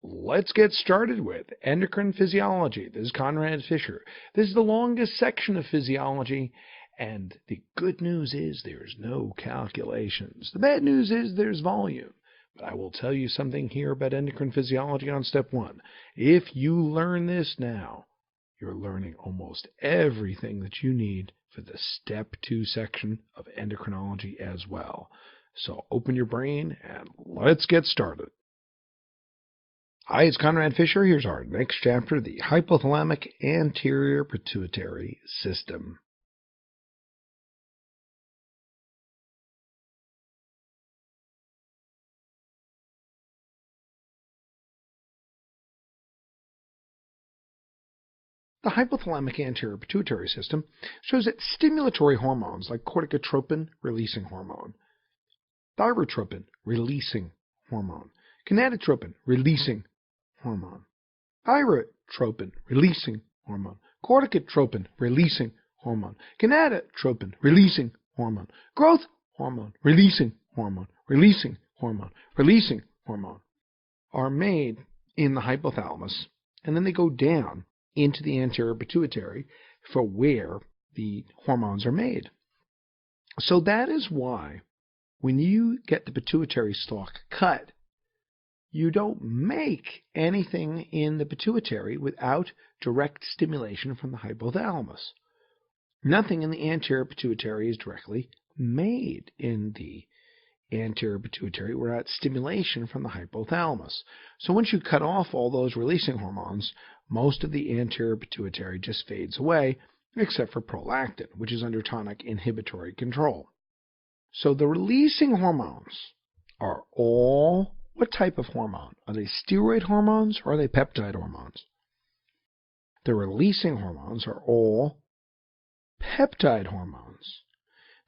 let's get started with endocrine physiology. This is Conrad Fisher. This is the longest section of physiology, and the good news is there's no calculations. The bad news is there's volume. But I will tell you something here about endocrine physiology on step 1. If you learn this now, you're learning almost everything that you need for the step 2 section of endocrinology as well. So open your brain and let's get started. Hi, it's Conrad Fisher. Here's our next chapter, the hypothalamic anterior pituitary system. The hypothalamic anterior pituitary system shows that stimulatory hormones like corticotropin releasing hormone, thyrotropin releasing hormone, gonadotropin releasing hormone, thyrotropin releasing hormone, corticotropin releasing hormone, gonadotropin releasing hormone, growth hormone releasing hormone, releasing hormone, releasing hormone are made in the hypothalamus, and then they go down into the anterior pituitary for where the hormones are made. So that is why when you get the pituitary stalk cut, you don't make anything in the pituitary without direct stimulation from the hypothalamus. Nothing in the anterior pituitary is directly made in the anterior pituitary without stimulation from the hypothalamus. So once you cut off all those releasing hormones, most of the anterior pituitary just fades away, except for prolactin, which is under tonic inhibitory control. So the releasing hormones are all what type of hormone? Are they steroid hormones or are they peptide hormones? The releasing hormones are all peptide hormones.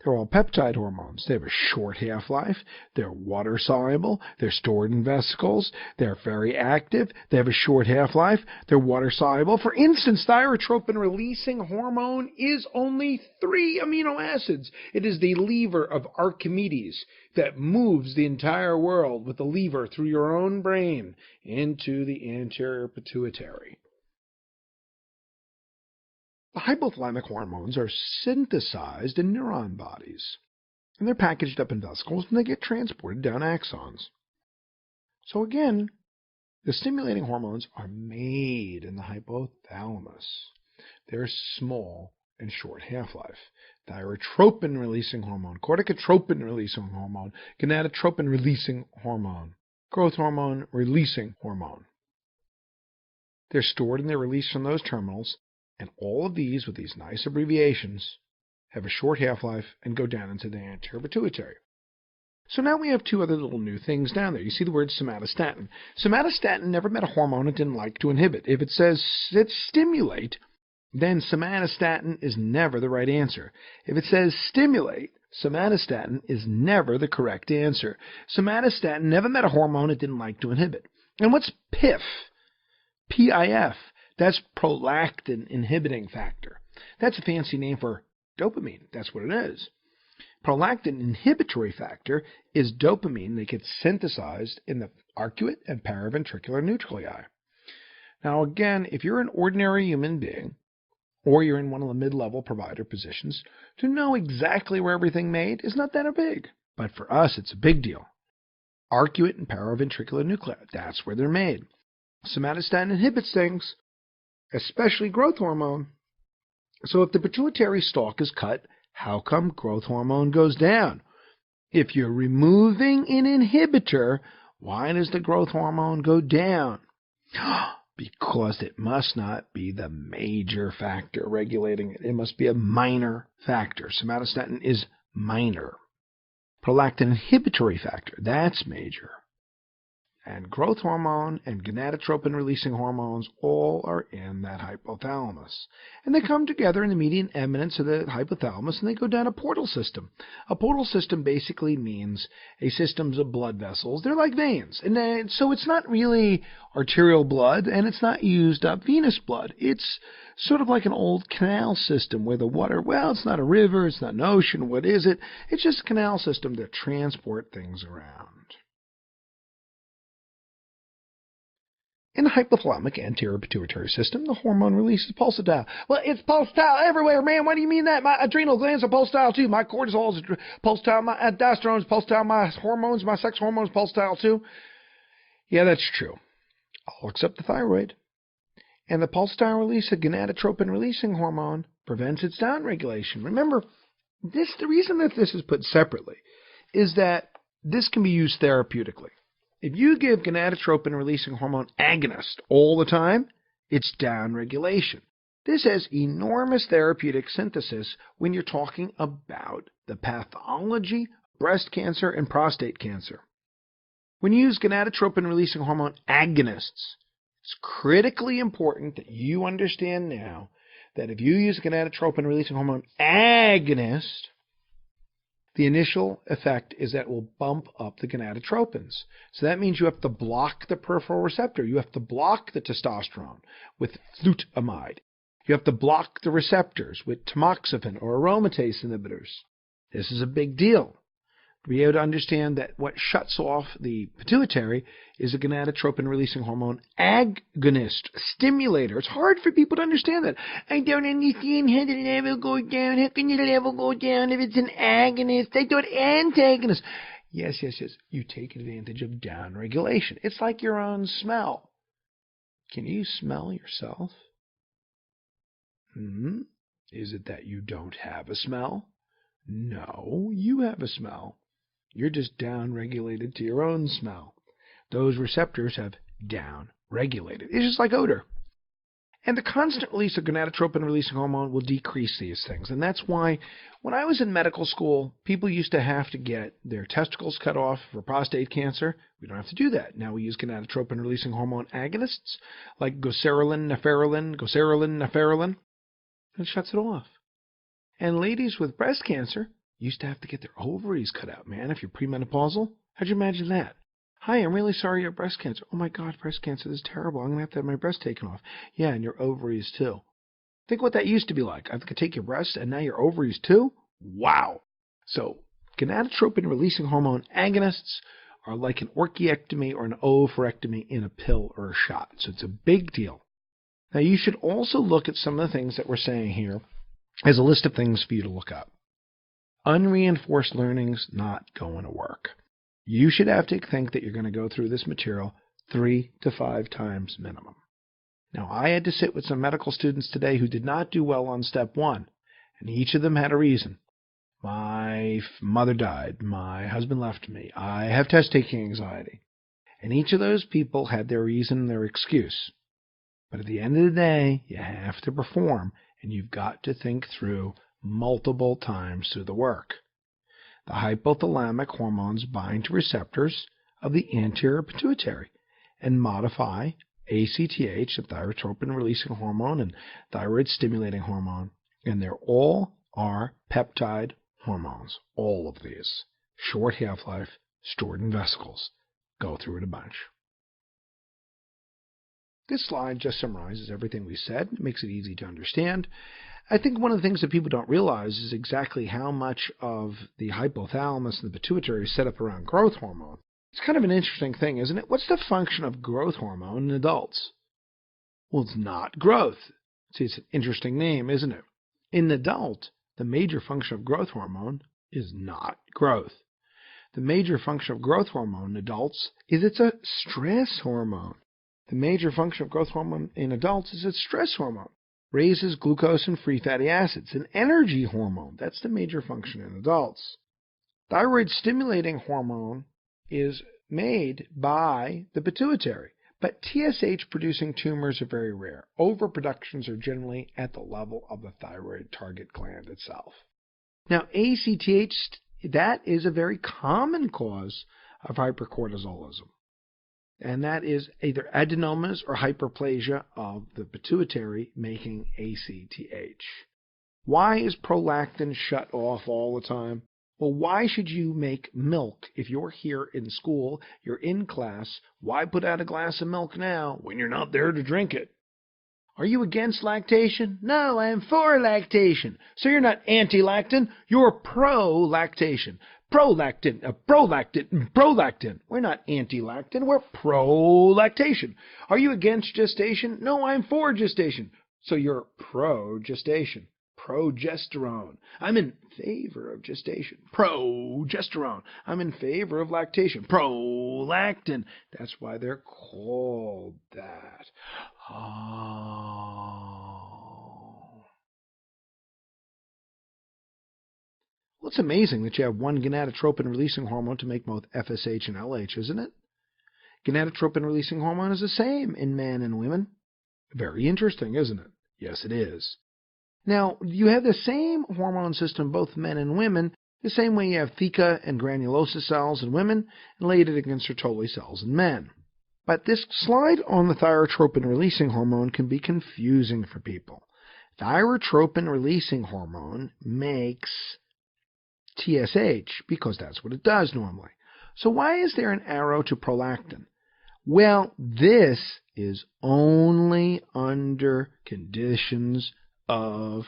They're all peptide hormones. They have a short half-life. They're water-soluble. They're stored in vesicles. They're very active. They have a short half-life. They're water-soluble. For instance, thyrotropin-releasing hormone is only 3 amino acids. It is the lever of Archimedes that moves the entire world with the lever through your own brain into the anterior pituitary. The hypothalamic hormones are synthesized in neuron bodies, and they're packaged up in vesicles, and they get transported down axons. So again, the stimulating hormones are made in the hypothalamus. They're small and short half-life. Thyrotropin-releasing hormone, corticotropin-releasing hormone, gonadotropin-releasing hormone, growth hormone-releasing hormone. They're stored and they're released from those terminals. And all of these, with these nice abbreviations, have a short half-life and go down into the anterior pituitary. So now we have 2 other little new things down there. You see the word somatostatin. Somatostatin never met a hormone it didn't like to inhibit. If it says stimulate, then somatostatin is never the right answer. If it says stimulate, somatostatin is never the correct answer. Somatostatin never met a hormone it didn't like to inhibit. And what's PIF? PIF. That's prolactin inhibiting factor. That's a fancy name for dopamine. That's what it is. Prolactin inhibitory factor is dopamine that gets synthesized in the arcuate and paraventricular nuclei. Now again, if you're an ordinary human being, or you're in one of the mid-level provider positions, to know exactly where everything made is not that big. But for us, it's a big deal. Arcuate and paraventricular nuclei, that's where they're made. Somatostatin inhibits things, especially growth hormone. So if the pituitary stalk is cut, how come growth hormone goes down? If you're removing an inhibitor, why does the growth hormone go down? Because it must not be the major factor regulating it. It must be a minor factor. Somatostatin is minor. Prolactin inhibitory factor, that's major. And growth hormone and gonadotropin-releasing hormones all are in that hypothalamus. And they come together in the median eminence of the hypothalamus, and they go down a portal system. A portal system basically means a system of blood vessels. They're like veins. And so it's not really arterial blood, and it's not used up venous blood. It's sort of like an old canal system where the water, well, it's not a river, it's not an ocean. What is it? It's just a canal system to transport things around. In the hypothalamic anterior pituitary system, the hormone release is pulsatile. Well, it's pulsatile everywhere, man. What do you mean that? My adrenal glands are pulsatile too. My cortisol is pulsatile. My aldosterone is pulsatile. My hormones, my sex hormones, pulsatile too. Yeah, that's true. All except the thyroid. And the pulsatile release of gonadotropin-releasing hormone prevents its downregulation. Remember, the reason that this is put separately is that this can be used therapeutically. If you give gonadotropin-releasing hormone agonist all the time, it's downregulation. This has enormous therapeutic synthesis when you're talking about the pathology of breast cancer and prostate cancer. When you use gonadotropin-releasing hormone agonists, it's critically important that you understand now that if you use a gonadotropin-releasing hormone agonist, the initial effect is that it will bump up the gonadotropins. So that means you have to block the peripheral receptor. You have to block the testosterone with flutamide. You have to block the receptors with tamoxifen or aromatase inhibitors. This is a big deal. To be able to understand that what shuts off the pituitary is a gonadotropin-releasing hormone agonist, stimulator. It's hard for people to understand that. I don't understand how the level goes down. How can the level go down if it's an agonist? I thought antagonist. Yes. You take advantage of downregulation. It's like your own smell. Can you smell yourself? Is it that you don't have a smell? No, you have a smell. You're just down-regulated to your own smell. Those receptors have down-regulated. It's just like odor. And the constant release of gonadotropin-releasing hormone will decrease these things. And that's why when I was in medical school, people used to have to get their testicles cut off for prostate cancer. We don't have to do that. Now we use gonadotropin-releasing hormone agonists like goserelin, neferilin. It shuts it off. And ladies with breast cancer used to have to get their ovaries cut out, man, if you're premenopausal. How'd you imagine that? Hi, I'm really sorry you have breast cancer. Oh my God, breast cancer is terrible. I'm going to have my breast taken off. Yeah, and your ovaries too. Think what that used to be like. I could take your breast and now your ovaries too? Wow. So gonadotropin-releasing hormone agonists are like an orchiectomy or an oophorectomy in a pill or a shot. So it's a big deal. Now you should also look at some of the things that we're saying here as a list of things for you to look up. Unreinforced learning's not going to work. You should have to think that you're going to go through this material 3 to 5 times minimum. Now, I had to sit with some medical students today who did not do well on step 1, and each of them had a reason. My mother died. My husband left me. I have test-taking anxiety. And each of those people had their reason, their excuse. But at the end of the day, you have to perform, and you've got to think through multiple times through the work. The hypothalamic hormones bind to receptors of the anterior pituitary and modify ACTH, the thyrotropin-releasing hormone, and thyroid-stimulating hormone, and they're all are peptide hormones. All of these. Short half-life, stored in vesicles. Go through it a bunch. This slide just summarizes everything we said. It makes it easy to understand. I think one of the things that people don't realize is exactly how much of the hypothalamus and the pituitary is set up around growth hormone. It's kind of an interesting thing, isn't it? What's the function of growth hormone in adults? Well, it's not growth. See, it's an interesting name, isn't it? In an adult, the major function of growth hormone is not growth. The major function of growth hormone in adults is it's a stress hormone. The major function of growth hormone in adults is it's stress hormone. Raises glucose and free fatty acids, an energy hormone. That's the major function in adults. Thyroid-stimulating hormone is made by the pituitary, but TSH-producing tumors are very rare. Overproductions are generally at the level of the thyroid target gland itself. Now, ACTH, that is a very common cause of hypercortisolism. And that is either adenomas or hyperplasia of the pituitary making ACTH. Why is prolactin shut off all the time? Well, why should you make milk if you're here in school, you're in class? Why put out a glass of milk now when you're not there to drink it? Are you against lactation? No, I am for lactation. So you're not anti-lactin, you're pro-lactation. Prolactin, prolactin, prolactin. We're not anti-lactin, we're pro-lactation. Are you against gestation? No, I'm for gestation. So you're pro-gestation. Progesterone. I'm in favor of gestation. Progesterone. I'm in favor of lactation. Prolactin. That's why they're called that. Oh. Well, it's amazing that you have one gonadotropin-releasing hormone to make both FSH and LH, isn't it? Gonadotropin-releasing hormone is the same in men and women. Very interesting, isn't it? Yes, it is. Now, you have the same hormone system, both men and women, the same way you have theca and granulosa cells in women and Leydig and Sertoli cells in men. But this slide on the thyrotropin-releasing hormone can be confusing for people. Thyrotropin-releasing hormone makes TSH because that's what it does normally. So why is there an arrow to prolactin? Well, this is only under conditions of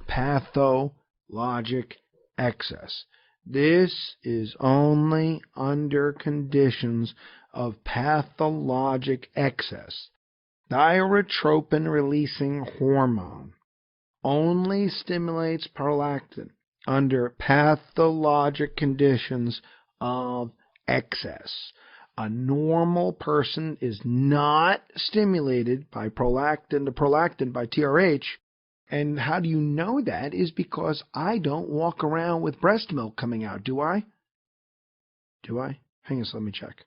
pathologic excess. This is only under conditions of pathologic excess. Thyrotropin-releasing hormone only stimulates prolactin under pathologic conditions of excess. A normal person is not stimulated by prolactin to prolactin by TRH. And how do you know that? Is because I don't walk around with breast milk coming out, do I? Do I? Hang on, so let me check.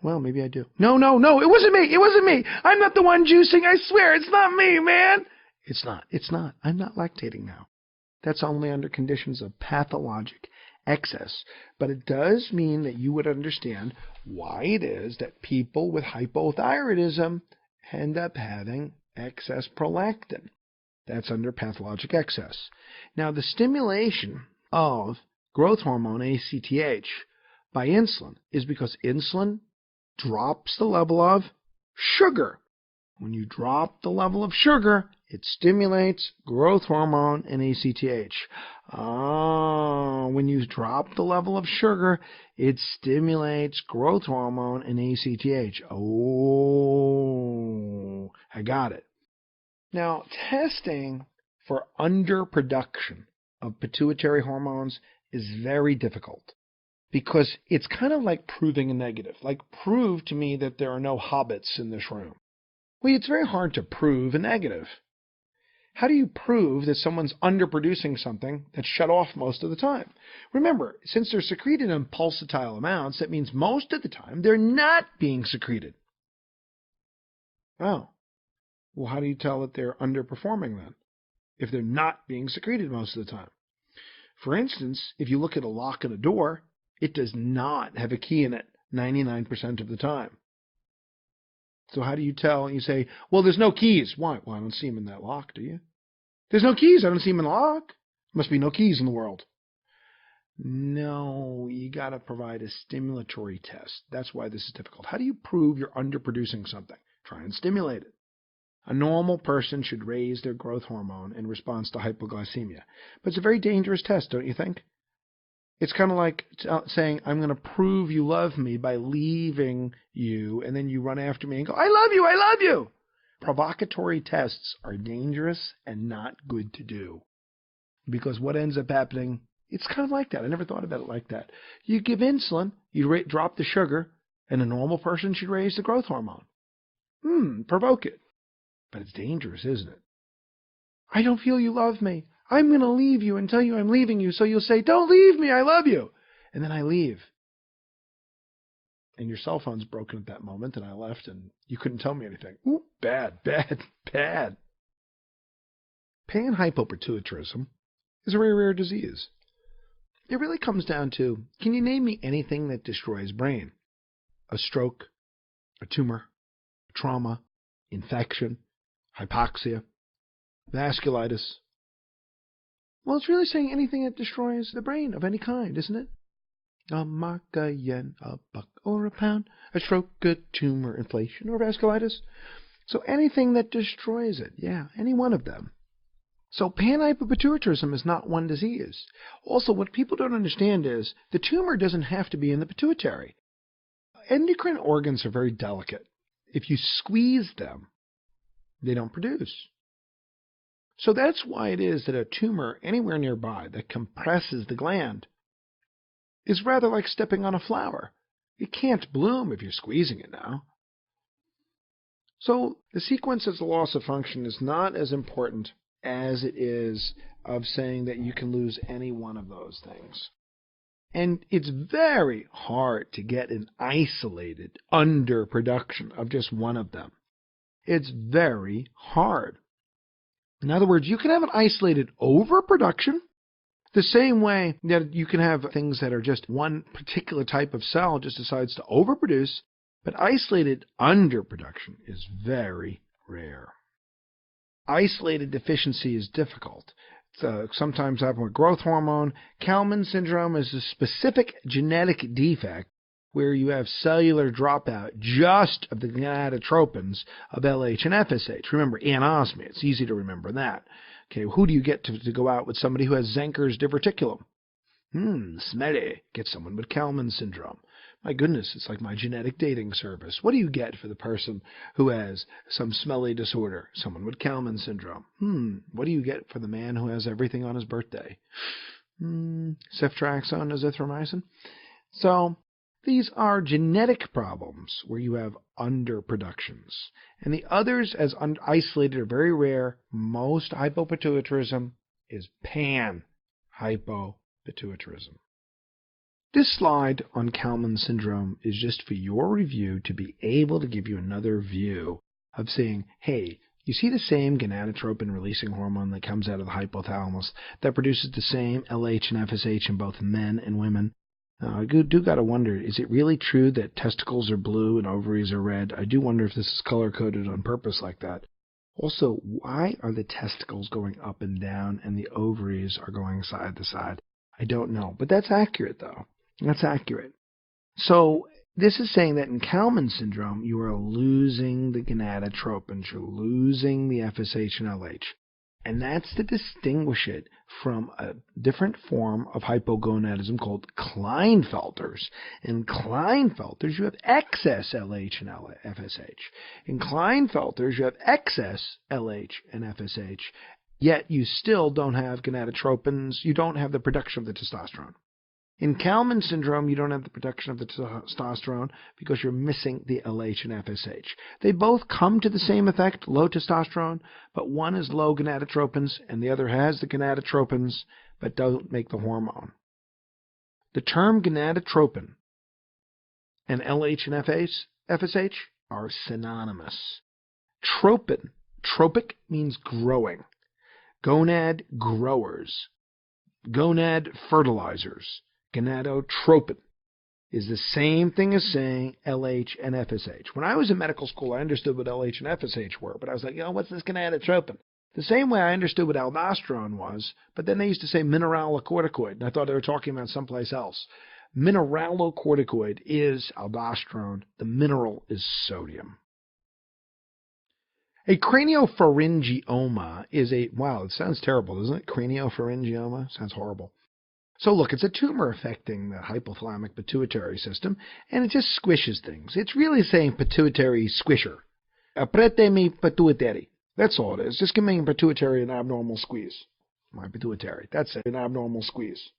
Well, maybe I do. No, it wasn't me. It wasn't me. I'm not the one juicing. I swear, it's not me, man. It's not. I'm not lactating now. That's only under conditions of pathologic excess. But it does mean that you would understand why it is that people with hypothyroidism end up having excess prolactin. That's under pathologic excess. Now, the stimulation of growth hormone, ACTH, by insulin is because insulin drops the level of sugar. When you drop the level of sugar, it stimulates growth hormone and ACTH. When you drop the level of sugar, it stimulates growth hormone and ACTH. Oh, I got it. Now, testing for underproduction of pituitary hormones is very difficult because it's kind of like proving a negative. Like, prove to me that there are no hobbits in this room. Well, it's very hard to prove a negative. How do you prove that someone's underproducing something that's shut off most of the time? Remember, since they're secreted in pulsatile amounts, that means most of the time they're not being secreted. Oh. Well, how do you tell that they're underperforming then, if they're not being secreted most of the time? For instance, if you look at a lock in a door, it does not have a key in it 99% of the time. So how do you tell? You say, well, there's no keys. Why? Well, I don't see them in that lock, do you? There's no keys. I don't see them in the lock. Must be no keys in the world. No, you got to provide a stimulatory test. That's why this is difficult. How do you prove you're underproducing something? Try and stimulate it. A normal person should raise their growth hormone in response to hypoglycemia. But it's a very dangerous test, don't you think? It's kind of like saying, I'm going to prove you love me by leaving you, and then you run after me and go, I love you, I love you. Provocatory tests are dangerous and not good to do. Because what ends up happening, it's kind of like that. I never thought about it like that. You give insulin, you drop the sugar, and a normal person should raise the growth hormone. Provoke it. But it's dangerous, isn't it? I don't feel you love me. I'm going to leave you and tell you I'm leaving you, so you'll say, don't leave me, I love you. And then I leave. And your cell phone's broken at that moment, and I left, and you couldn't tell me anything. Ooh, bad. Panhypopituitarism is a very rare disease. It really comes down to, can you name me anything that destroys brain? A stroke, a tumor, trauma, infection, hypoxia, vasculitis. Well, it's really saying anything that destroys the brain of any kind, isn't it? A mark, a yen, a buck, or a pound, a stroke, a tumor, inflation, or vasculitis. So anything that destroys it, yeah, any one of them. So panhypopituitarism is not one disease. Also, what people don't understand is the tumor doesn't have to be in the pituitary. Endocrine organs are very delicate. If you squeeze them, they don't produce. So that's why it is that a tumor anywhere nearby that compresses the gland is rather like stepping on a flower. It can't bloom if you're squeezing it now. So the sequence as a loss of function is not as important as it is of saying that you can lose any one of those things. And it's very hard to get an isolated underproduction of just one of them. It's very hard. In other words, you can have an isolated overproduction the same way that you can have things that are just one particular type of cell just decides to overproduce, but isolated underproduction is very rare. Isolated deficiency is difficult. Sometimes happen with growth hormone. Kalman syndrome is a specific genetic defect where you have cellular dropout just of the gonadotropins of LH and FSH. Remember, anosmia. It's easy to remember that. Okay, who do you get to go out with somebody who has Zenker's diverticulum? Smelly. Get someone with Kalman syndrome. My goodness, it's like my genetic dating service. What do you get for the person who has some smelly disorder? Someone with Kalman syndrome. What do you get for the man who has everything on his birthday? Ceftriaxone, azithromycin. So these are genetic problems where you have underproductions. And the others, as isolated, are very rare. Most hypopituitarism is panhypopituitarism. This slide on Kalman syndrome is just for your review to be able to give you another view of saying, hey, you see the same gonadotropin-releasing hormone that comes out of the hypothalamus that produces the same LH and FSH in both men and women. I do got to wonder, is it really true that testicles are blue and ovaries are red? I do wonder if this is color-coded on purpose like that. Also, why are the testicles going up and down and the ovaries are going side to side? I don't know, but that's accurate, though. That's accurate. So this is saying that in Kalman syndrome, you are losing the gonadotropins, you're losing the FSH and LH. And that's to distinguish it from a different form of hypogonadism called Klinefelter's. In Klinefelter's, you have excess LH and FSH. In Klinefelter's, you have excess LH and FSH, yet you still don't have gonadotropins, you don't have the production of the testosterone. In Kalman syndrome, you don't have the production of the testosterone because you're missing the LH and FSH. They both come to the same effect, low testosterone, but one is low gonadotropins and the other has the gonadotropins but don't make the hormone. The term gonadotropin and LH and FSH are synonymous. Tropin, tropic means growing. Gonad, growers. Gonad, fertilizers. Gonadotropin is the same thing as saying LH and FSH. When I was in medical school, I understood what LH and FSH were, but I was like, what's this gonadotropin? The same way I understood what aldosterone was, but then they used to say mineralocorticoid, and I thought they were talking about someplace else. Mineralocorticoid is aldosterone. The mineral is sodium. A craniopharyngioma is wow, it sounds terrible, doesn't it? Craniopharyngioma sounds horrible. So look, it's a tumor affecting the hypothalamic pituitary system, and it just squishes things. It's really saying pituitary squisher. Apretemi mi pituitary. That's all it is. Just give me pituitary an abnormal squeeze. My pituitary. That's it, an abnormal squeeze.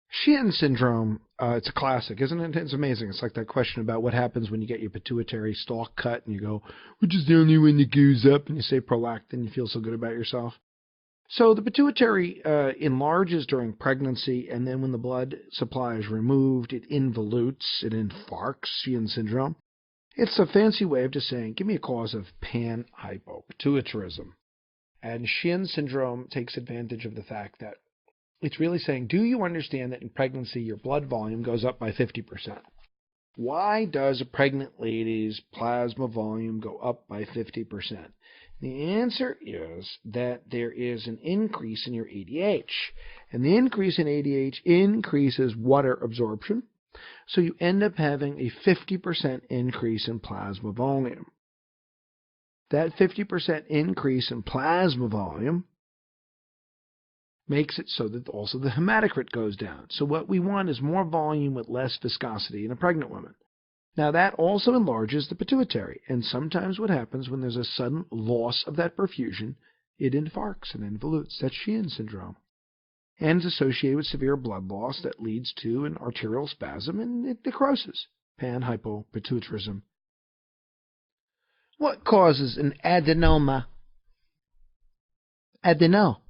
Sheehan syndrome, it's a classic, isn't it? It's amazing. It's like that question about what happens when you get your pituitary stalk cut, and you go, which is the only one that goes up, and you say prolactin, you feel so good about yourself. So the pituitary enlarges during pregnancy, and then when the blood supply is removed, it involutes, it infarcts, Sheehan syndrome. It's a fancy way of just saying, give me a cause of panhypopituitarism. And Sheehan syndrome takes advantage of the fact that it's really saying, do you understand that in pregnancy your blood volume goes up by 50%? Why does a pregnant lady's plasma volume go up by 50%? The answer is that there is an increase in your ADH. And the increase in ADH increases water absorption. So you end up having a 50% increase in plasma volume. that 50% increase in plasma volume makes it so that also the hematocrit goes down. So what we want is more volume with less viscosity in a pregnant woman. Now that also enlarges the pituitary, and sometimes what happens when there's a sudden loss of that perfusion, it infarcts and involutes. That's Sheehan syndrome. And it's associated with severe blood loss that leads to an arterial spasm and necrosis, panhypopituitarism. What causes an adenoma? Now,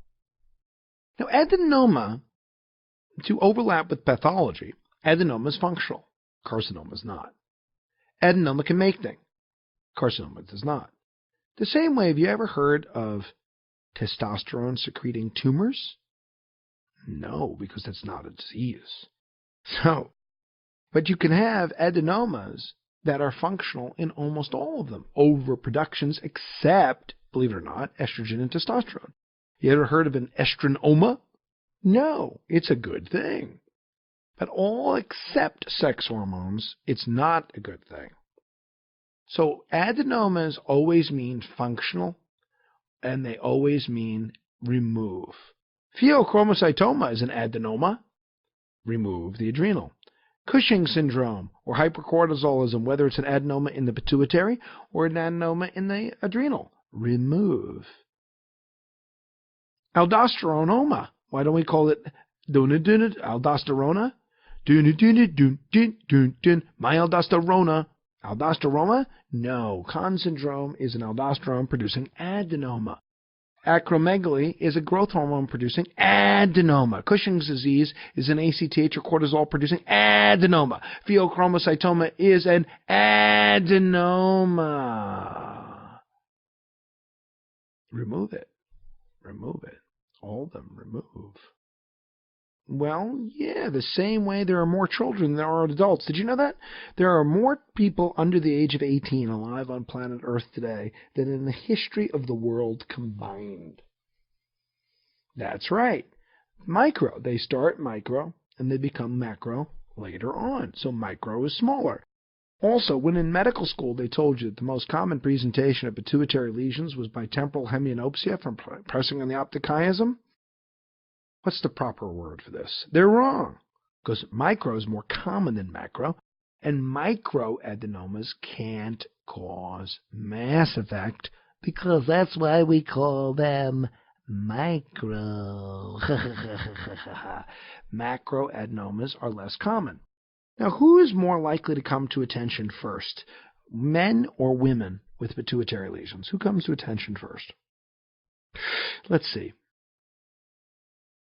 adenoma, to overlap with pathology, adenoma is functional. Carcinoma is not. Adenoma can make things. Carcinoma does not. The same way, have you ever heard of testosterone-secreting tumors? No, because that's not a disease. So, but you can have adenomas that are functional in almost all of them. Overproductions except, believe it or not, estrogen and testosterone. You ever heard of an estranoma? No, it's a good thing. But all except sex hormones, it's not a good thing. So adenomas always mean functional, and they always mean remove. Pheochromocytoma is an adenoma. Remove the adrenal. Cushing syndrome or hypercortisolism, whether it's an adenoma in the pituitary or an adenoma in the adrenal, remove. Aldosteronoma. Why don't we call it aldosterona? My aldosterona. Aldosteroma? No. Conn syndrome is an aldosterone-producing adenoma. Acromegaly is a growth hormone-producing adenoma. Cushing's disease is an ACTH or cortisol-producing adenoma. Pheochromocytoma is an adenoma. Remove it. Remove it. All of them remove. Well, yeah, the same way there are more children than there are adults. Did you know that? There are more people under the age of 18 alive on planet Earth today than in the history of the world combined. That's right. Micro. They start micro and they become macro later on. So micro is smaller. Also, when in medical school they told you that the most common presentation of pituitary lesions was by temporal hemianopsia from pressing on the optic chiasm, what's the proper word for this? They're wrong, because micro is more common than macro, and microadenomas can't cause mass effect, because that's why we call them micro. Macroadenomas are less common. Now, who is more likely to come to attention first, men or women with pituitary lesions? Who comes to attention first? Let's see.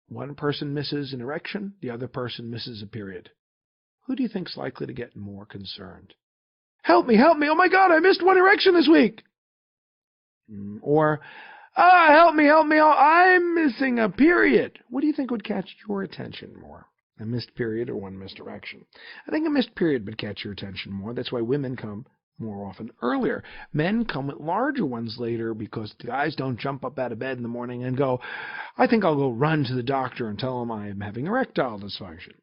One person misses an erection, the other person misses a period. Who do you think is likely to get more concerned? Help me, help me, oh my God, I missed one erection this week. Or, help me, I'm missing a period. What do you think would catch your attention more? A missed period or one missed erection? I think a missed period would catch your attention more. That's why women come more often earlier. Men come with larger ones later because the guys don't jump up out of bed in the morning and go, I think I'll go run to the doctor and tell him I'm having erectile dysfunction.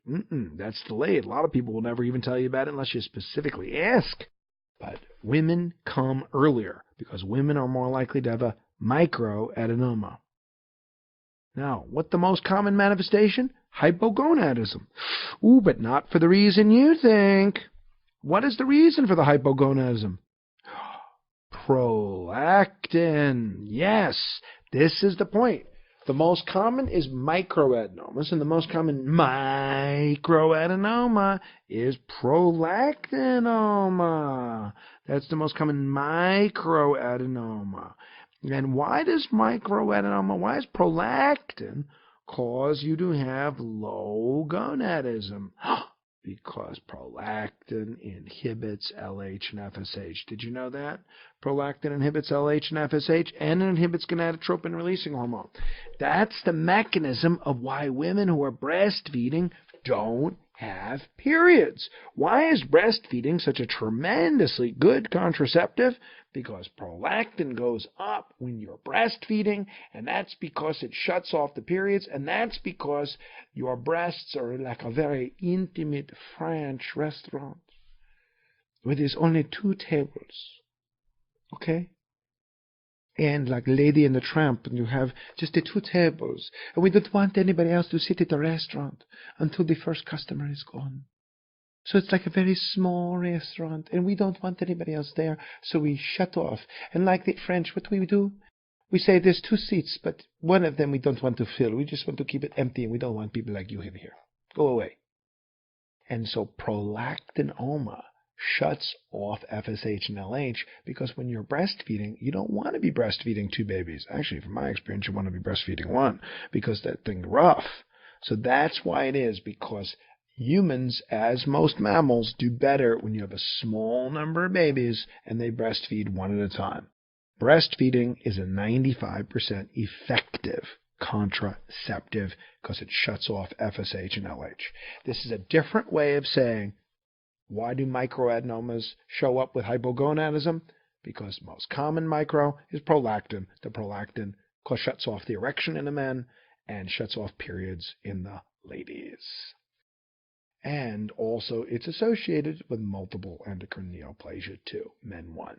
That's delayed. A lot of people will never even tell you about it unless you specifically ask. But women come earlier because women are more likely to have a microadenoma. Now, what the most common manifestation? Hypogonadism. Ooh, but not for the reason you think. What is the reason for the hypogonadism? Prolactin. Yes, this is the point. The most common is microadenomas, and the most common microadenoma is prolactinoma. That's the most common microadenoma. And why does prolactin cause you to have low gonadism? Because prolactin inhibits LH and FSH. Did you know that? Prolactin inhibits LH and FSH and inhibits gonadotropin-releasing hormone. That's the mechanism of why women who are breastfeeding don't have periods. Why is breastfeeding such a tremendously good contraceptive? Because prolactin goes up when you're breastfeeding, and that's because it shuts off the periods, and that's because your breasts are like a very intimate French restaurant where there's only 2 tables. Okay? And like Lady and the Tramp, and you have just the two tables, and we don't want anybody else to sit at the restaurant until the first customer is gone. So it's like a very small restaurant, and we don't want anybody else there, so we shut off. And like the French, what do? We say there's 2 seats, but one of them we don't want to fill. We just want to keep it empty, and we don't want people like you in here. Go away. And so prolactinoma shuts off FSH and LH because when you're breastfeeding, you don't want to be breastfeeding 2 babies. Actually, from my experience, you want to be breastfeeding 1 because that thing's rough. So that's why it is, because humans, as most mammals, do better when you have a small number of babies and they breastfeed 1 at a time. Breastfeeding is a 95% effective contraceptive because it shuts off FSH and LH. This is a different way of saying, why do microadenomas show up with hypogonadism? Because most common micro is prolactin. The prolactin shuts off the erection in the men and shuts off periods in the ladies. And also it's associated with multiple endocrine neoplasia too, men 1.